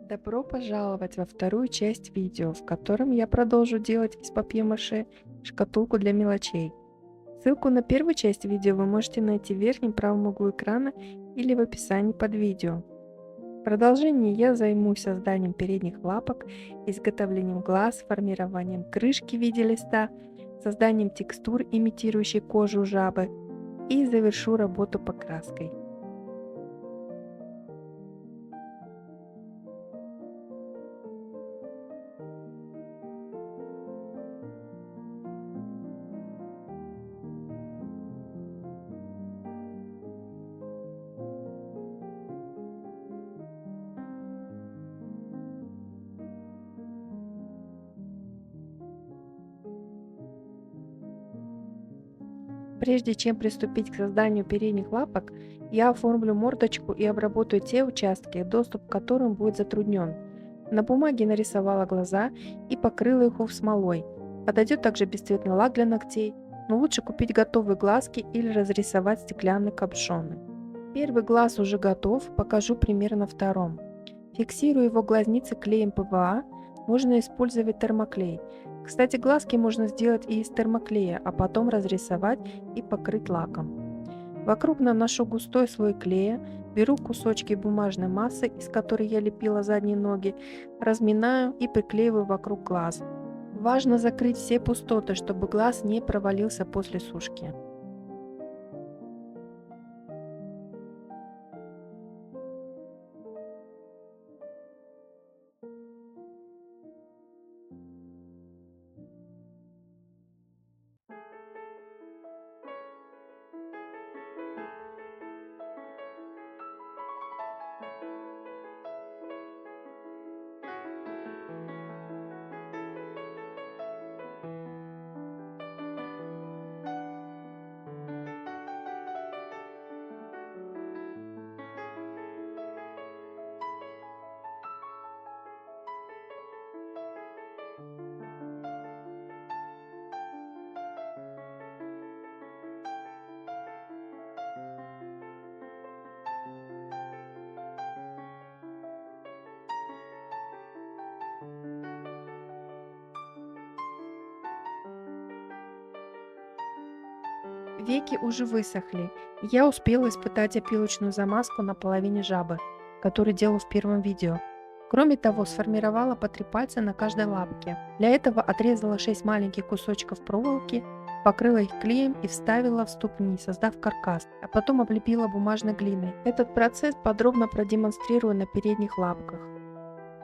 Добро пожаловать во вторую часть видео, в котором я продолжу делать из папье-маше шкатулку для мелочей. Ссылку на первую часть видео вы можете найти в верхнем правом углу экрана или в описании под видео. В продолжении я займусь созданием передних лапок, изготовлением глаз, формированием крышки в виде листа, созданием текстур, имитирующих кожу жабы, и завершу работу покраской. Прежде чем приступить к созданию передних лапок, я оформлю мордочку и обработаю те участки, доступ к которым будет затруднен. На бумаге нарисовала глаза и покрыла их смолой. Подойдет также бесцветный лак для ногтей, но лучше купить готовые глазки или разрисовать стеклянные капюшоны. Первый глаз уже готов, покажу пример на втором. Фиксирую его глазницы клеем ПВА, можно использовать термоклей. Кстати, глазки можно сделать и из термоклея, а потом разрисовать и покрыть лаком. Вокруг наношу густой слой клея, беру кусочки бумажной массы, из которой я лепила задние ноги, разминаю и приклеиваю вокруг глаз. Важно закрыть все пустоты, чтобы глаз не провалился после сушки. Веки уже высохли, и я успела испытать опилочную замазку на половине жабы, которую делала в первом видео. Кроме того, сформировала по 3 пальца на каждой лапке. Для этого отрезала 6 маленьких кусочков проволоки, покрыла их клеем и вставила в ступни, создав каркас, а потом облепила бумажной глиной. Этот процесс подробно продемонстрирую на передних лапках.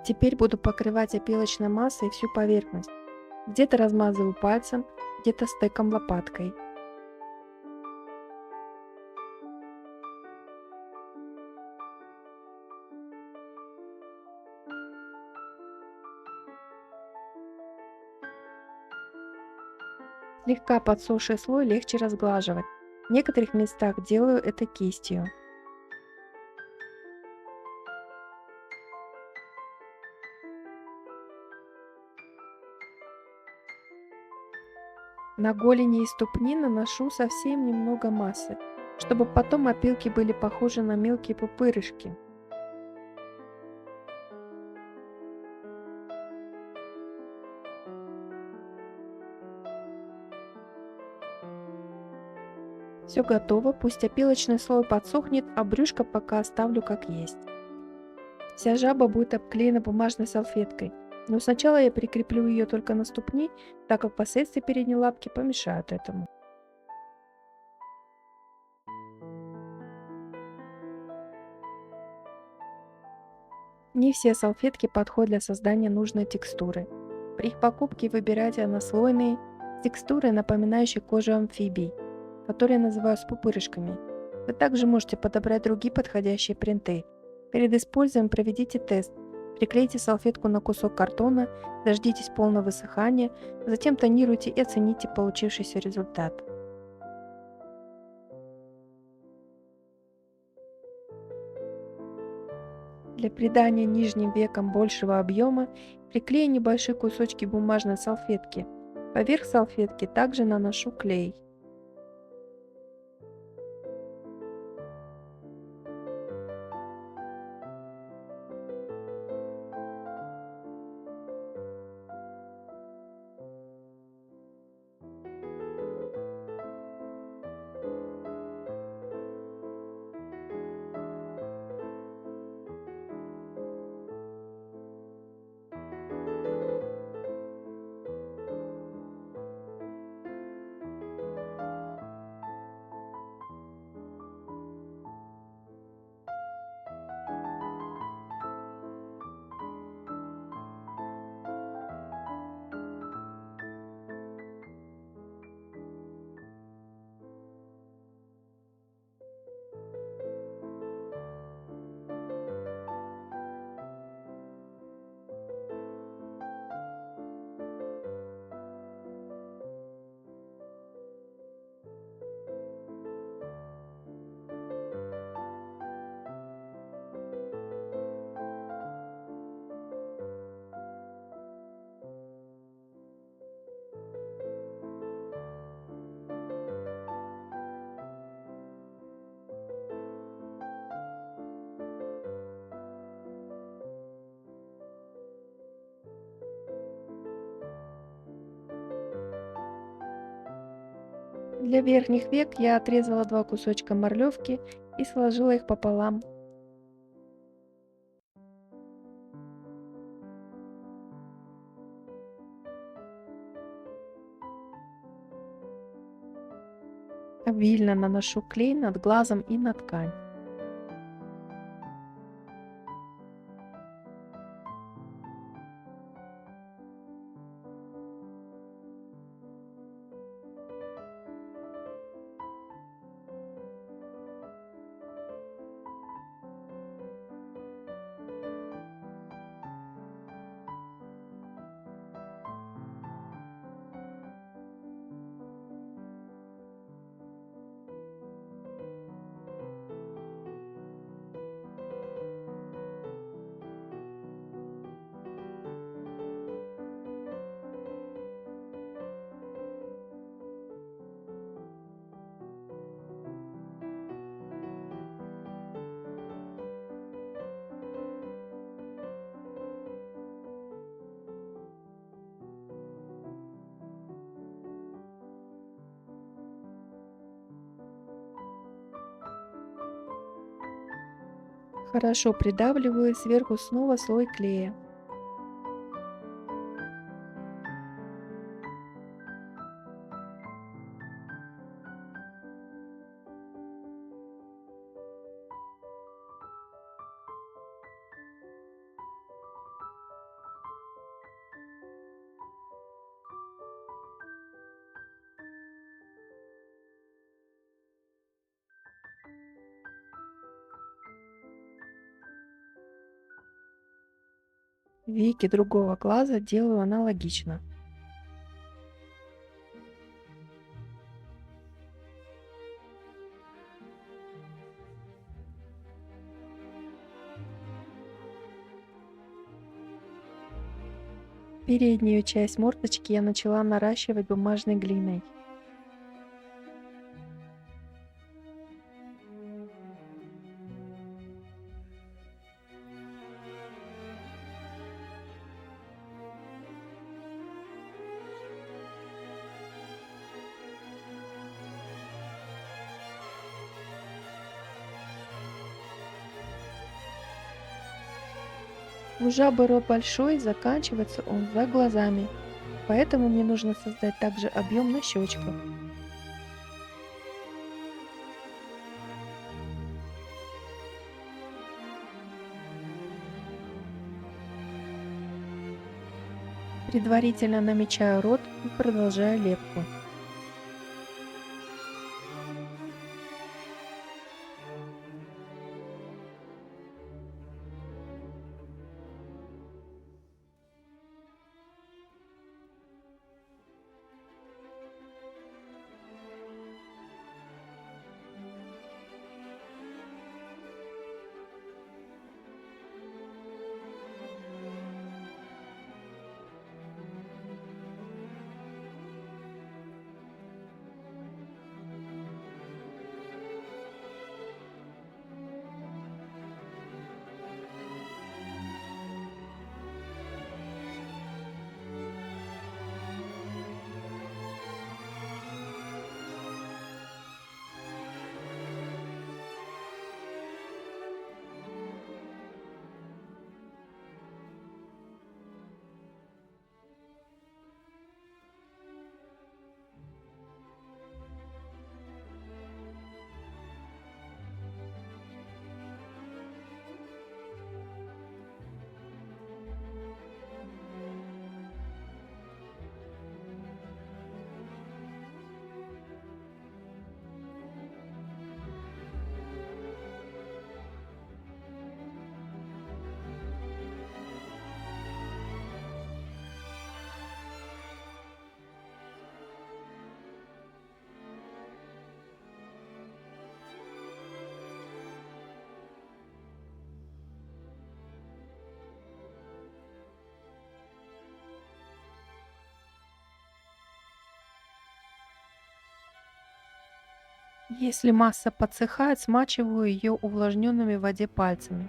Теперь буду покрывать опилочной массой всю поверхность. Где-то размазываю пальцем, где-то стеком лопаткой. Слегка подсохший слой легче разглаживать. В некоторых местах делаю это кистью. На голени и ступни наношу совсем немного массы, чтобы потом опилки были похожи на мелкие пупырышки. Все готово, пусть опилочный слой подсохнет, а брюшко пока оставлю как есть. Вся жаба будет обклеена бумажной салфеткой, но сначала я прикреплю ее только на ступни, так как последствия передней лапки помешают этому. Не все салфетки подходят для создания нужной текстуры. При их покупке выбирайте однослойные с текстурой, напоминающей кожу амфибий, которые я называю с пупырышками. Вы также можете подобрать другие подходящие принты. Перед использованием проведите тест. Приклейте салфетку на кусок картона, дождитесь полного высыхания, затем тонируйте и оцените получившийся результат. Для придания нижним векам большего объема приклею небольшие кусочки бумажной салфетки. Поверх салфетки также наношу клей. Для верхних век я отрезала два кусочка морлевки и сложила их пополам. Обильно наношу клей над глазом и на ткань. Хорошо придавливаю и сверху снова слой клея. Веки другого глаза делаю аналогично. Переднюю часть мордочки я начала наращивать бумажной глиной. У жабы рот большой, заканчивается он за глазами, поэтому мне нужно создать также объем на щечках. Предварительно намечаю рот и продолжаю лепку. Если масса подсыхает, смачиваю ее увлажненными в воде пальцами.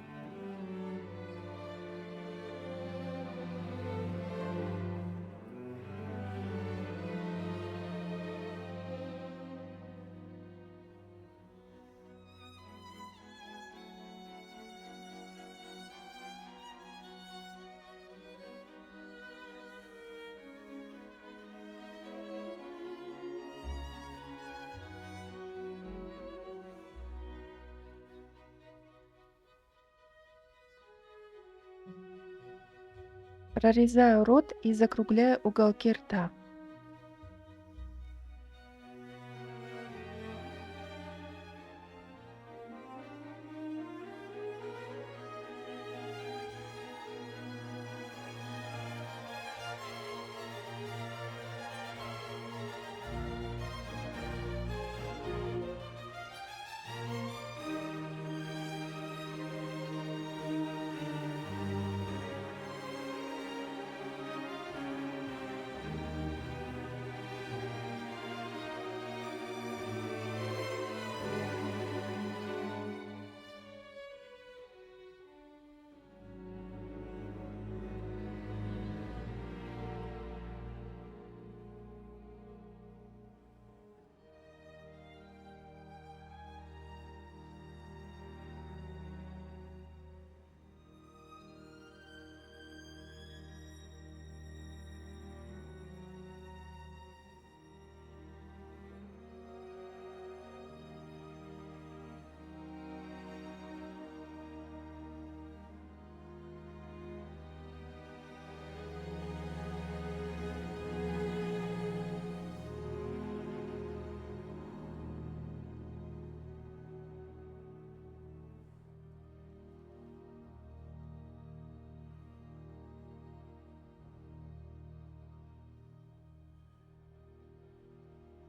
Прорезаю рот и закругляю уголки рта.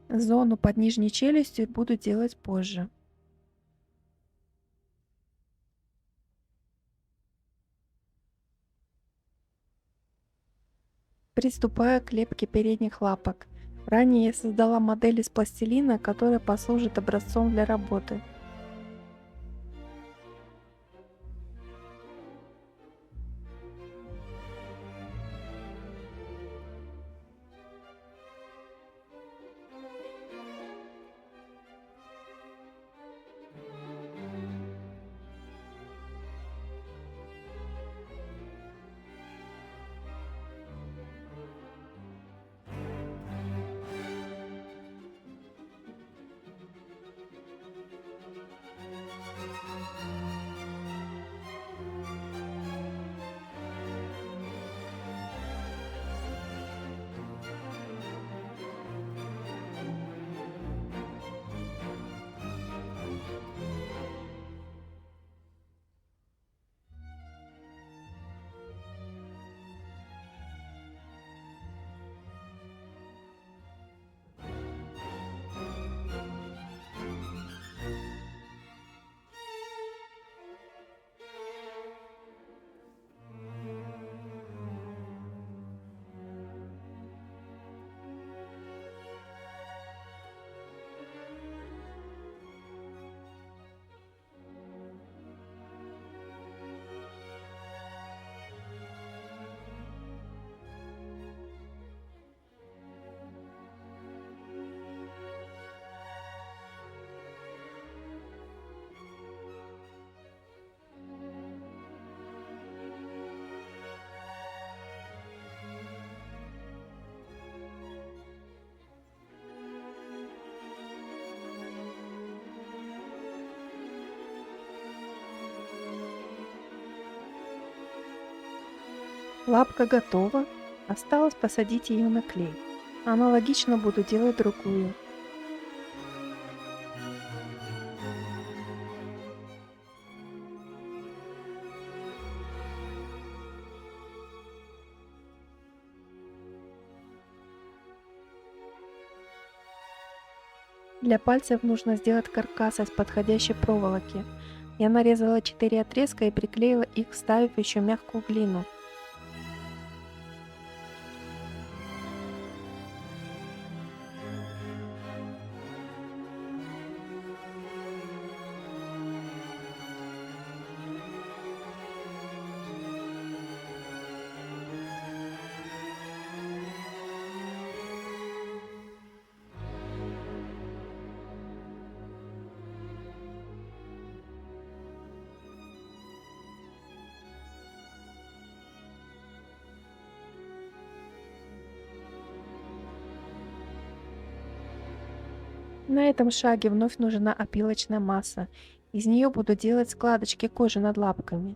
Зону под нижней челюстью буду делать позже. Приступаю к лепке передних лапок. Ранее я создала модель из пластилина, которая послужит образцом для работы. Лапка готова, осталось посадить ее на клей. Аналогично буду делать другую. Для пальцев нужно сделать каркас из подходящей проволоки. Я нарезала 4 отрезка и приклеила их, вставив еще мягкую глину. На этом шаге вновь нужна опилочная масса. Из нее буду делать складочки кожи над лапками.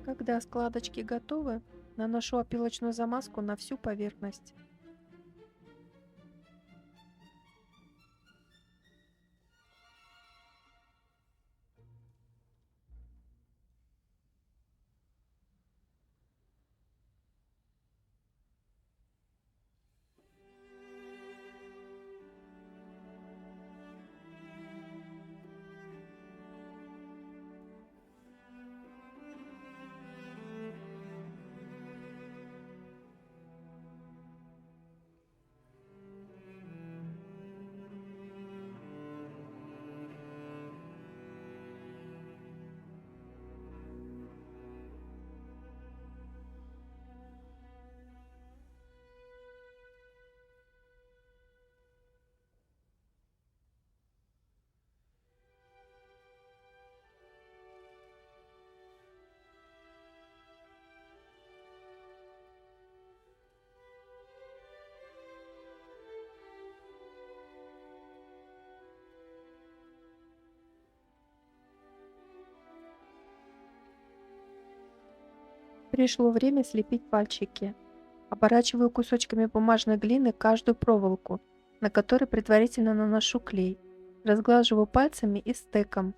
Когда складочки готовы, наношу опилочную замазку на всю поверхность. Пришло время слепить пальчики. Оборачиваю кусочками бумажной глины каждую проволоку, на которой предварительно наношу клей. Разглаживаю пальцами и стеком.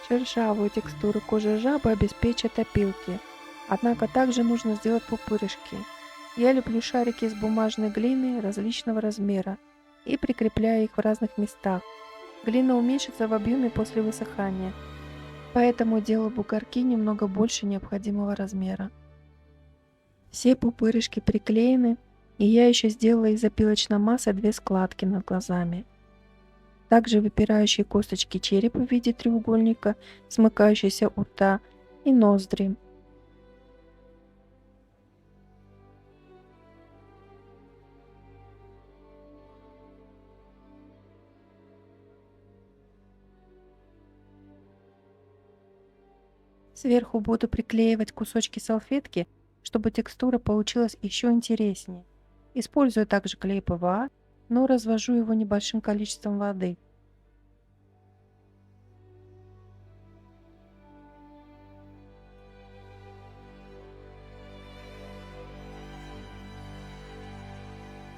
Шершавую текстуру кожи жабы обеспечат опилки. Однако также нужно сделать пупырышки. Я леплю шарики из бумажной глины различного размера и прикрепляю их в разных местах. Глина уменьшится в объеме после высыхания, поэтому делаю бугорки немного больше необходимого размера. Все пупырышки приклеены, и я еще сделала из опилочной массы 2 складки над глазами. Также выпирающие косточки черепа в виде треугольника, смыкающиеся у рта, и ноздри. Сверху буду приклеивать кусочки салфетки, чтобы текстура получилась еще интереснее. Использую также клей ПВА, но развожу его небольшим количеством воды.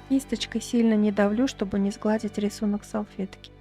Кисточкой сильно не давлю, чтобы не сгладить рисунок салфетки.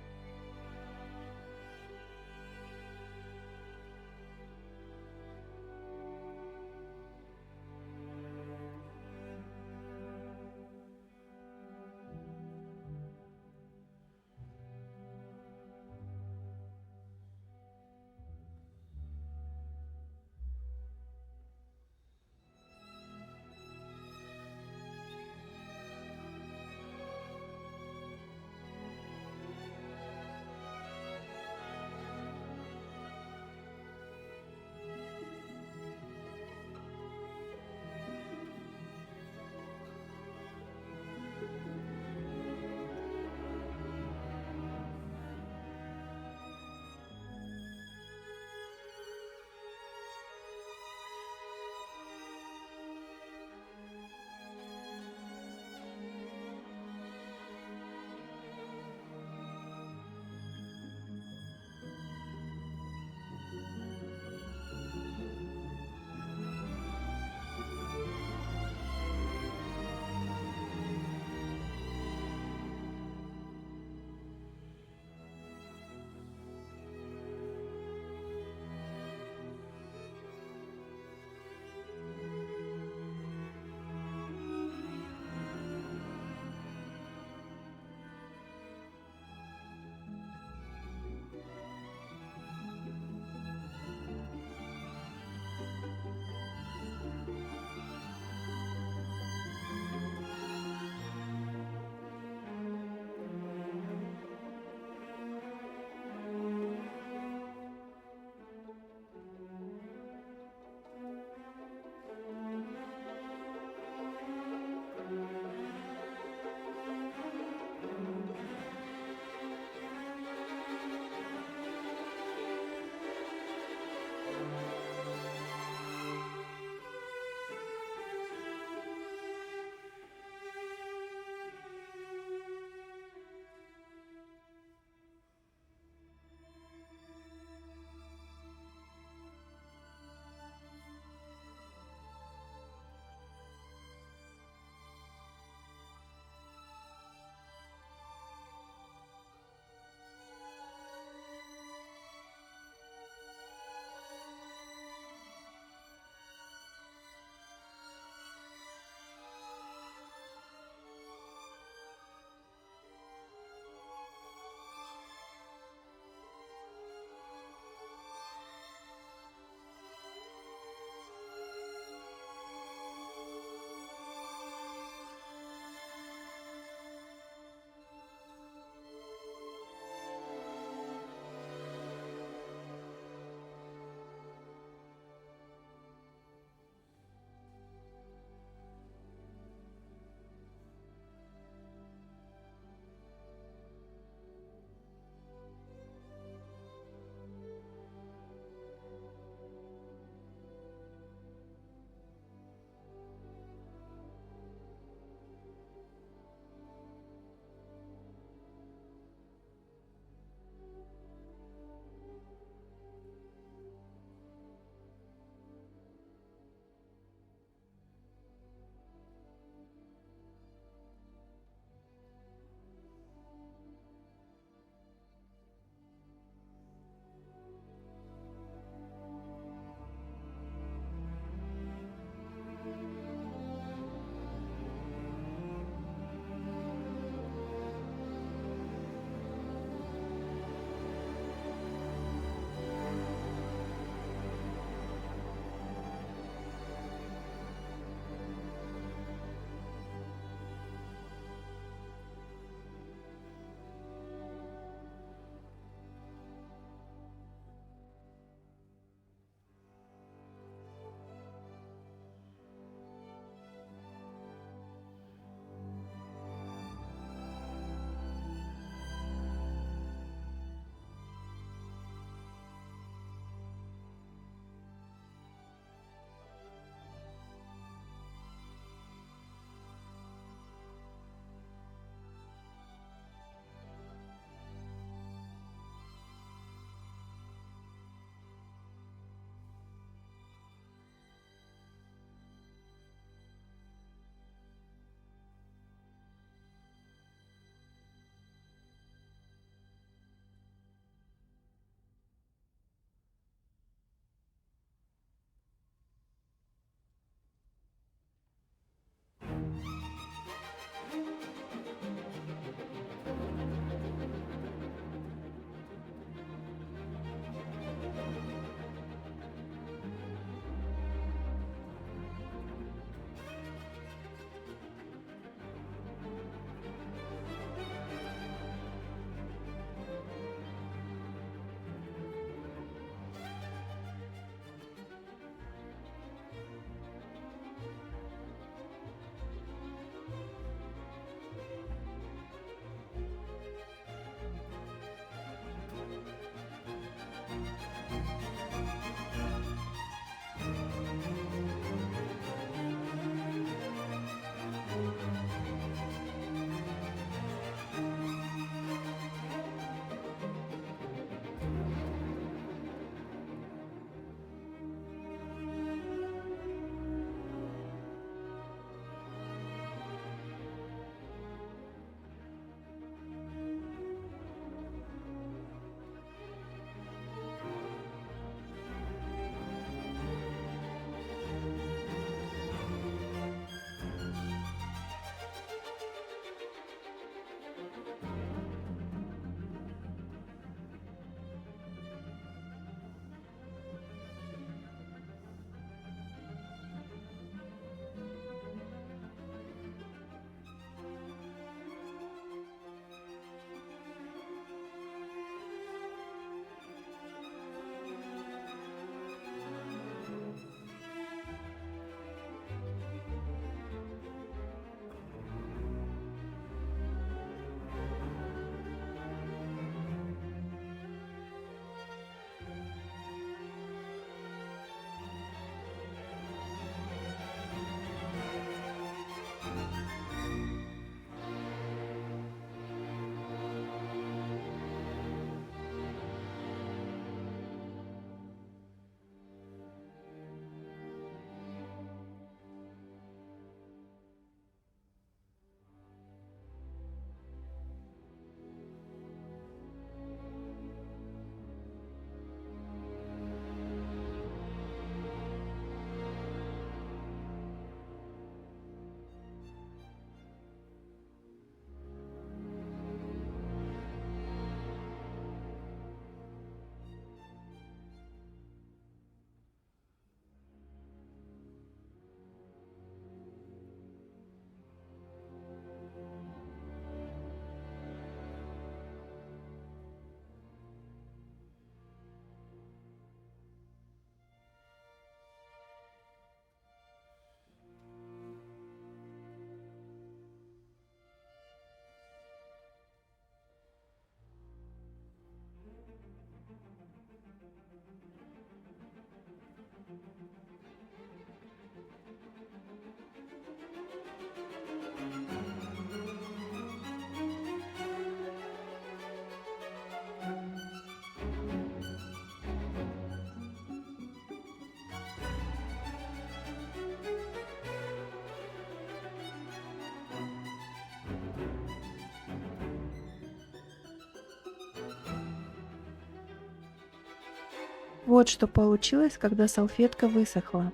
Вот что получилось, когда салфетка высохла.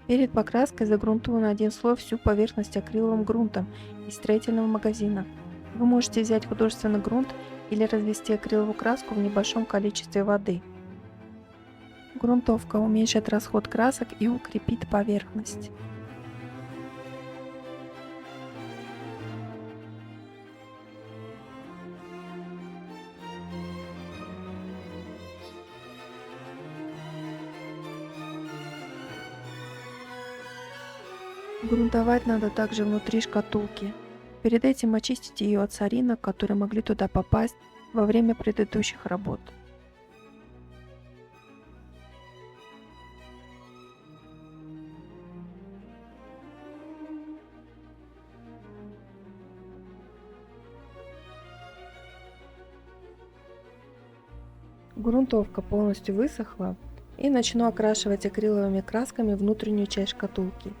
Перед покраской загрунтую на один слой всю поверхность акриловым грунтом из строительного магазина. Вы можете взять художественный грунт или развести акриловую краску в небольшом количестве воды. Грунтовка уменьшит расход красок и укрепит поверхность. Грунтовать надо также внутри шкатулки. Перед этим очистите ее от соринок, которые могли туда попасть во время предыдущих работ. Грунтовка полностью высохла, и начну окрашивать акриловыми красками внутреннюю часть шкатулки.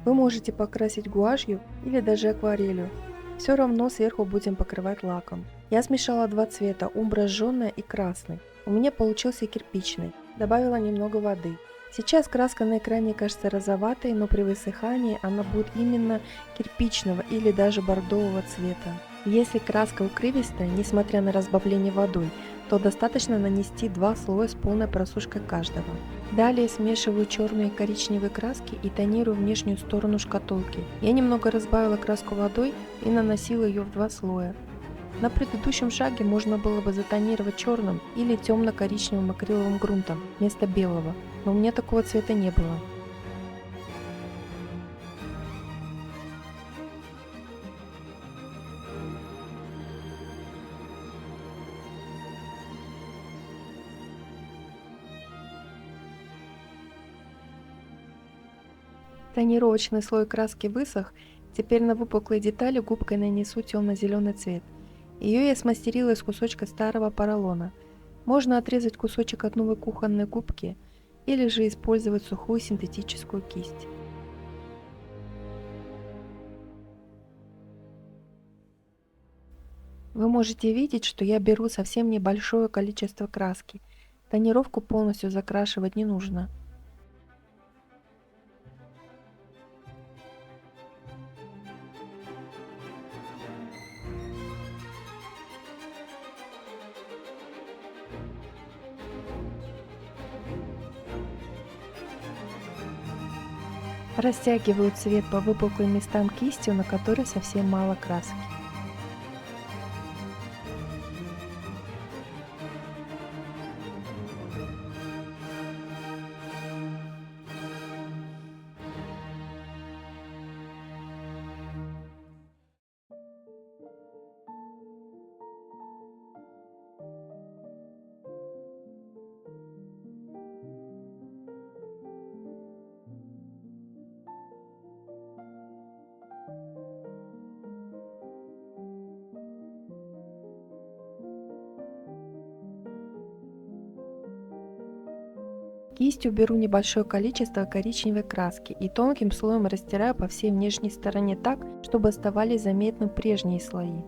Вы можете покрасить гуашью или даже акварелью. Все равно сверху будем покрывать лаком. Я смешала два цвета, умбра жженая и красный. У меня получился кирпичный. Добавила немного воды. Сейчас краска на экране кажется розоватой, но при высыхании она будет именно кирпичного или даже бордового цвета. Если краска укрывистая, несмотря на разбавление водой, то достаточно нанести два слоя с полной просушкой каждого. Далее смешиваю черные и коричневые краски и тонирую внешнюю сторону шкатулки. Я немного разбавила краску водой и наносила ее в два слоя. На предыдущем шаге можно было бы затонировать черным или темно-коричневым акриловым грунтом вместо белого, но у меня такого цвета не было. Тонировочный слой краски высох, теперь на выпуклые детали губкой нанесу темно-зеленый цвет. Ее я смастерила из кусочка старого поролона. Можно отрезать кусочек от новой кухонной губки или же использовать сухую синтетическую кисть. Вы можете видеть, что я беру совсем небольшое количество краски. Тонировку полностью закрашивать не нужно. Растягиваю цвет по выпуклым местам кистью, на которой совсем мало краски. Кистью беру небольшое количество коричневой краски и тонким слоем растираю по всей внешней стороне так, чтобы оставались заметны прежние слои.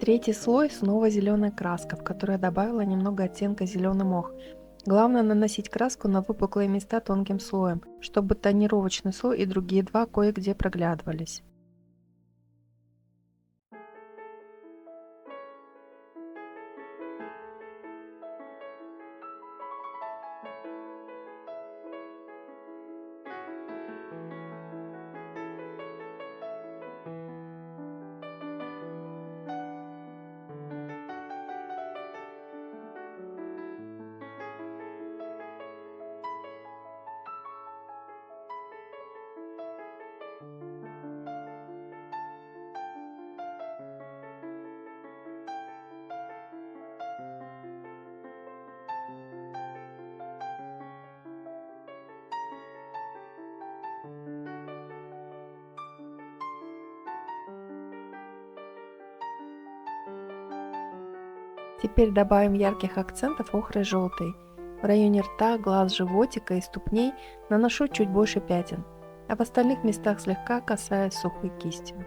Третий слой снова зеленая краска, в которую я добавила немного оттенка зеленый мох. Главное наносить краску на выпуклые места тонким слоем, чтобы тонировочный слой и другие два кое-где проглядывались. Теперь добавим ярких акцентов охрой желтый. В районе рта, глаз, животика и ступней наношу чуть больше пятен, а в остальных местах слегка касаясь сухой кистью.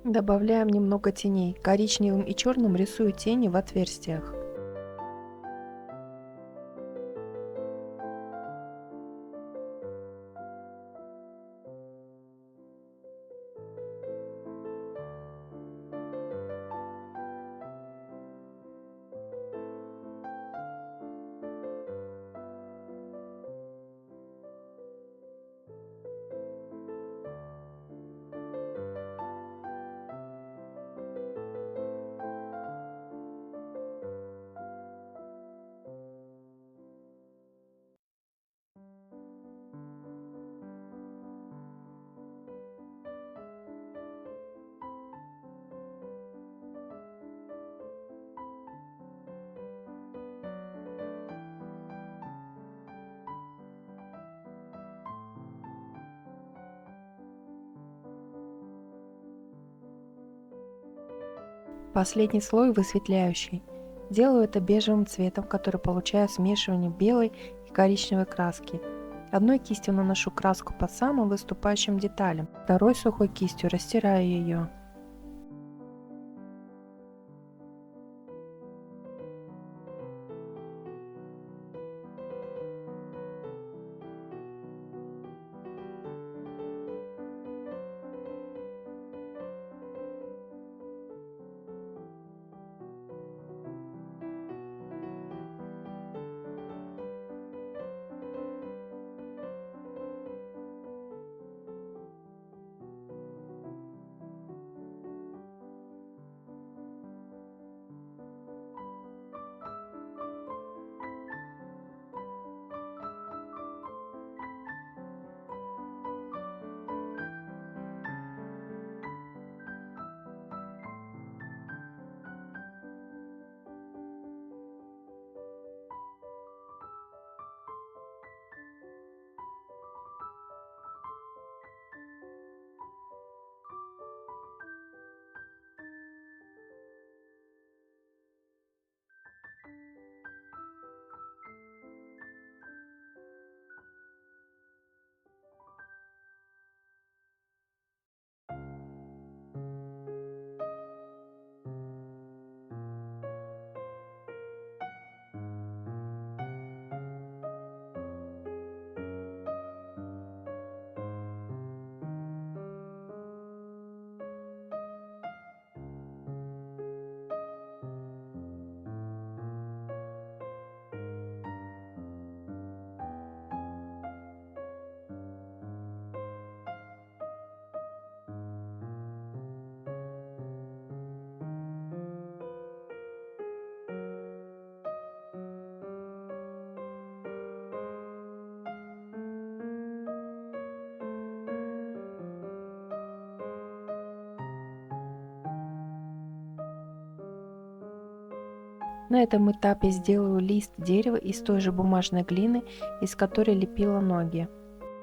Добавляем немного теней. Коричневым и черным рисую тени в отверстиях. Последний слой высветляющий. Делаю это бежевым цветом, который получаю смешивание белой и коричневой краски. Одной кистью наношу краску по самым выступающим деталям, второй сухой кистью растираю ее. На этом этапе сделаю лист дерева из той же бумажной глины, из которой лепила ноги.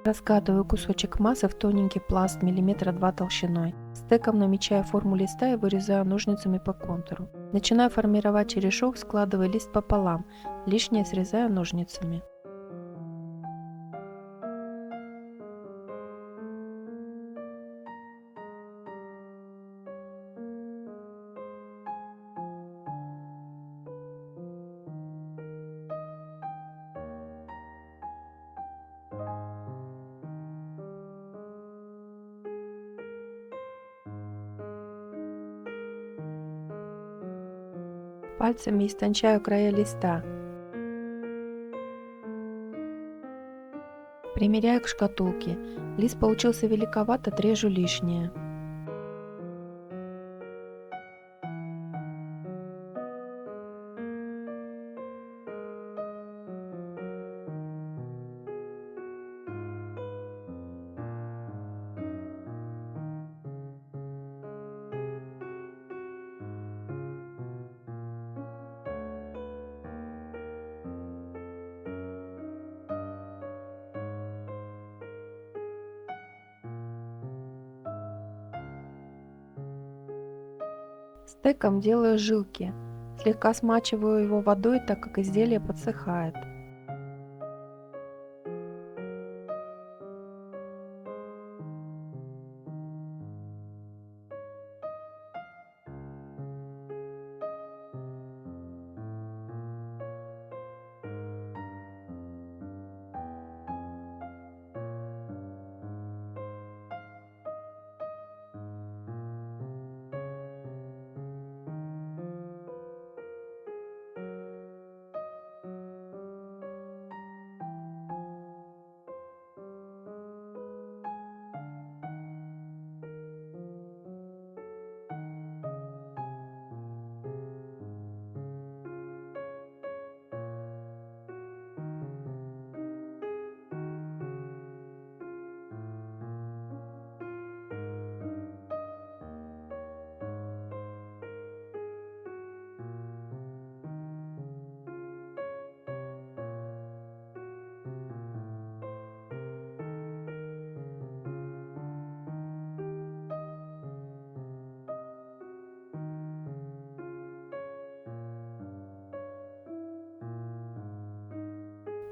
Раскатываю кусочек массы в тоненький пласт миллиметра 2 толщиной. Стеком намечаю форму листа и вырезаю ножницами по контуру. Начинаю формировать черешок, складывая лист пополам, лишнее срезаю ножницами. Пальцами истончаю края листа. Примеряю к шкатулке. Лист получился великоват, отрежу лишнее. Стеком делаю жилки. Слегка смачиваю его водой, так как изделие подсыхает.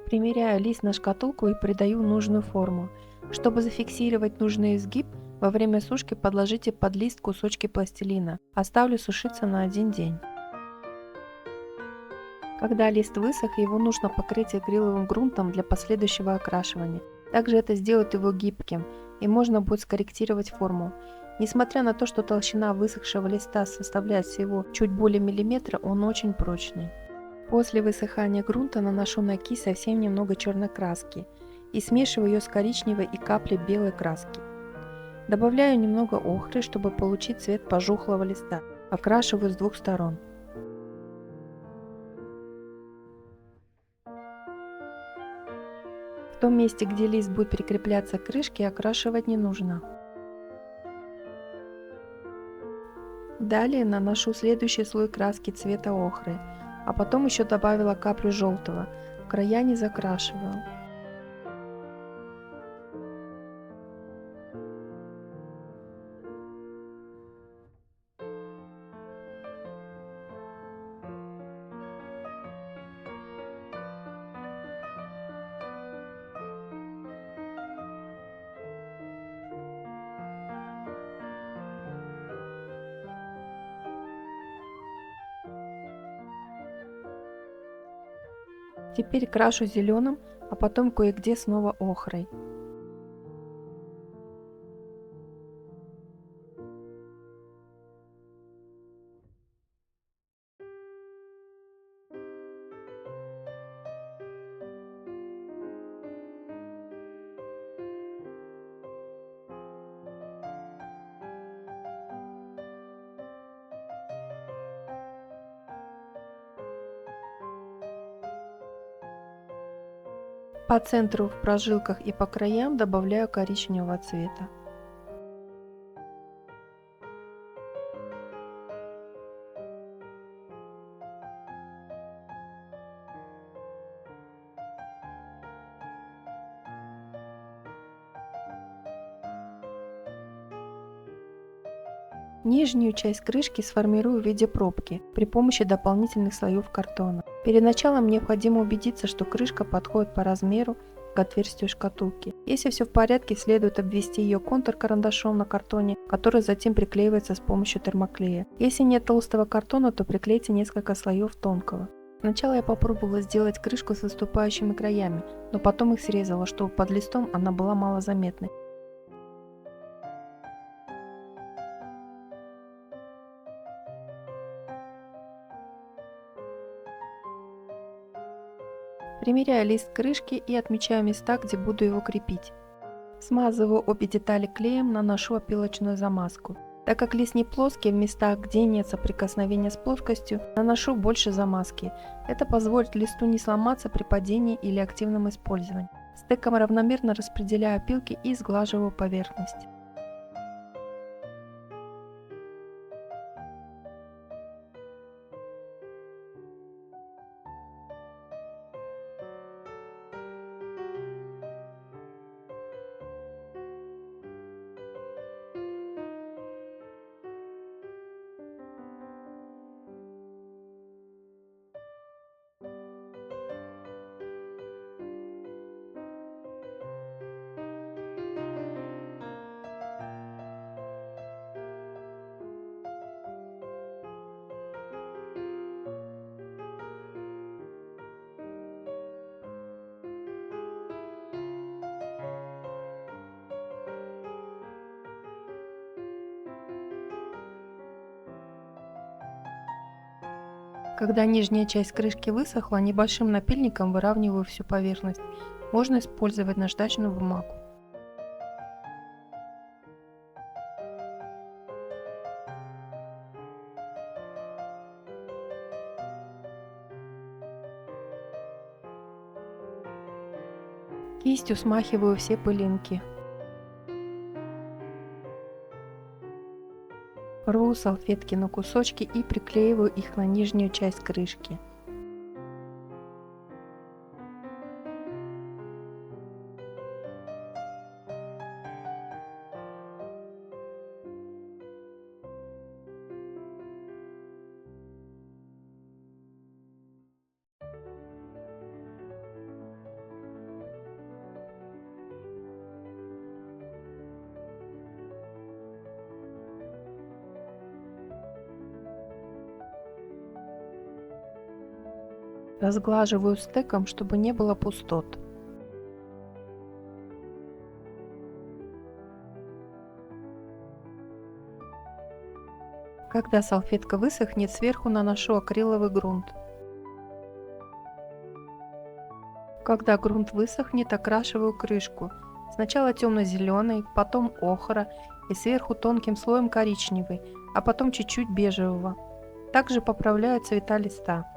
Примеряю лист на шкатулку и придаю нужную форму. Чтобы зафиксировать нужный изгиб, во время сушки подложите под лист кусочки пластилина. Оставлю сушиться на 1 день. Когда лист высох, его нужно покрыть акриловым грунтом для последующего окрашивания. Также это сделает его гибким, и можно будет скорректировать форму. Несмотря на то, что толщина высохшего листа составляет всего чуть более миллиметра, он очень прочный. После высыхания грунта наношу на кисть совсем немного черной краски и смешиваю ее с коричневой и каплей белой краски. Добавляю немного охры, чтобы получить цвет пожухлого листа. Окрашиваю с двух сторон. В том месте, где лист будет прикрепляться к крышке, окрашивать не нужно. Далее наношу следующий слой краски цвета охры, а потом еще добавила каплю желтого. Края не закрашиваю. Теперь крашу зеленым, а потом кое-где снова охрой. По центру, в прожилках и по краям добавляю коричневого цвета. Нижнюю часть крышки сформирую в виде пробки при помощи дополнительных слоев картона. Перед началом необходимо убедиться, что крышка подходит по размеру к отверстию шкатулки. Если все в порядке, следует обвести ее контур карандашом на картоне, который затем приклеивается с помощью термоклея. Если нет толстого картона, то приклейте несколько слоев тонкого. Сначала я попробовала сделать крышку с выступающими краями, но потом их срезала, чтобы под листом она была малозаметной. Примеряю лист крышки и отмечаю места, где буду его крепить. Смазываю обе детали клеем, наношу опилочную замазку. Так как лист не плоский, в местах, где нет соприкосновения с плоскостью, наношу больше замазки. Это позволит листу не сломаться при падении или активном использовании. Стеком равномерно распределяю опилки и сглаживаю поверхность. Когда нижняя часть крышки высохла, небольшим напильником выравниваю всю поверхность. Можно использовать наждачную бумагу. Кистью смахиваю все пылинки. Рву салфетки на кусочки и приклеиваю их на нижнюю часть крышки. Разглаживаю стеком, чтобы не было пустот. Когда салфетка высохнет, сверху наношу акриловый грунт. Когда грунт высохнет, окрашиваю крышку. Сначала темно-зеленый, потом охра и сверху тонким слоем коричневый, а потом чуть-чуть бежевого. Также поправляю цвета листа.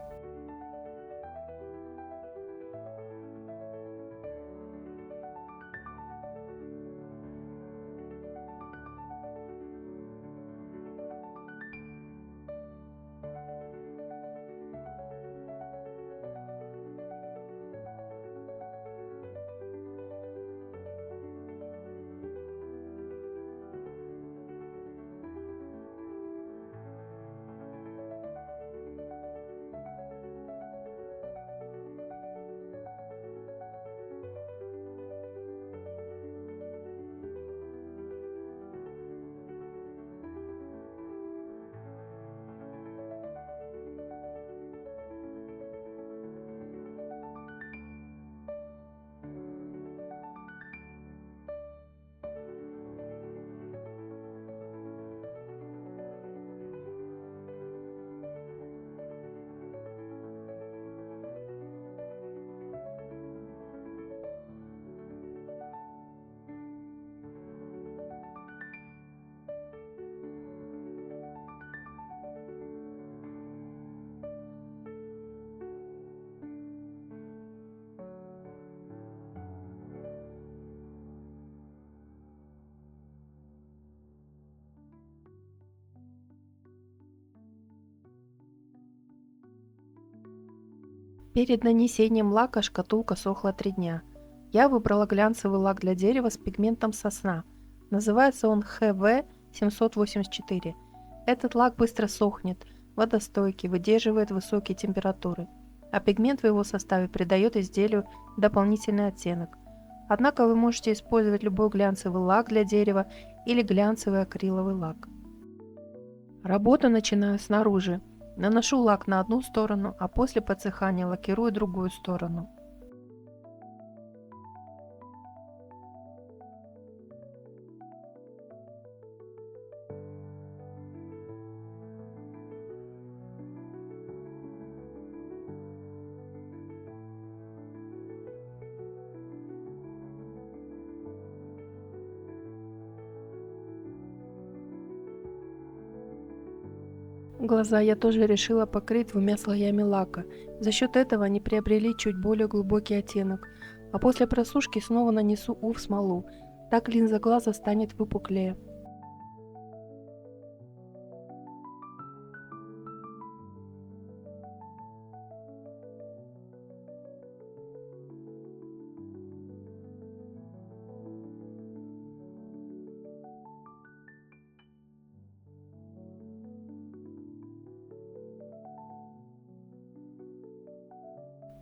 Перед нанесением лака шкатулка сохла 3 дня. Я выбрала глянцевый лак для дерева с пигментом сосна. Называется он HV784. Этот лак быстро сохнет, водостойкий, выдерживает высокие температуры, а пигмент в его составе придает изделию дополнительный оттенок. Однако вы можете использовать любой глянцевый лак для дерева или глянцевый акриловый лак. Работу начинаю снаружи. Наношу лак на одну сторону, а после подсыхания лакирую другую сторону. Глаза я тоже решила покрыть 2 слоями лака. За счет этого они приобрели чуть более глубокий оттенок. А после просушки снова нанесу смолу. Так линза глаза станет выпуклее.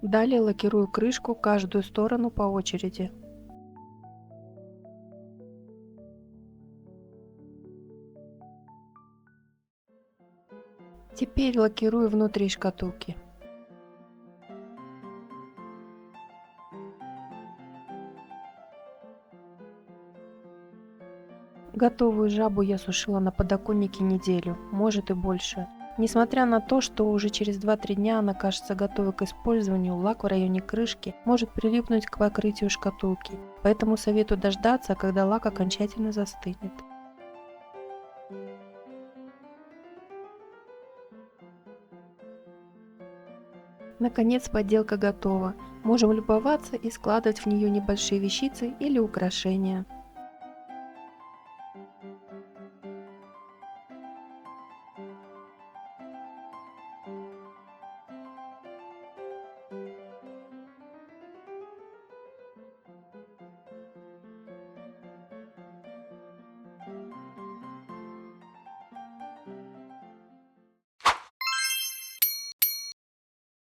Далее лакирую крышку каждую сторону по очереди. Теперь лакирую внутри шкатулки. Готовую жабу я сушила на подоконнике неделю, может и больше. Несмотря на то, что уже через 2-3 дня она кажется готовой к использованию, лак в районе крышки может прилипнуть к покрытию шкатулки, поэтому советую дождаться, когда лак окончательно застынет. Наконец поделка готова. Можем любоваться и складывать в нее небольшие вещицы или украшения.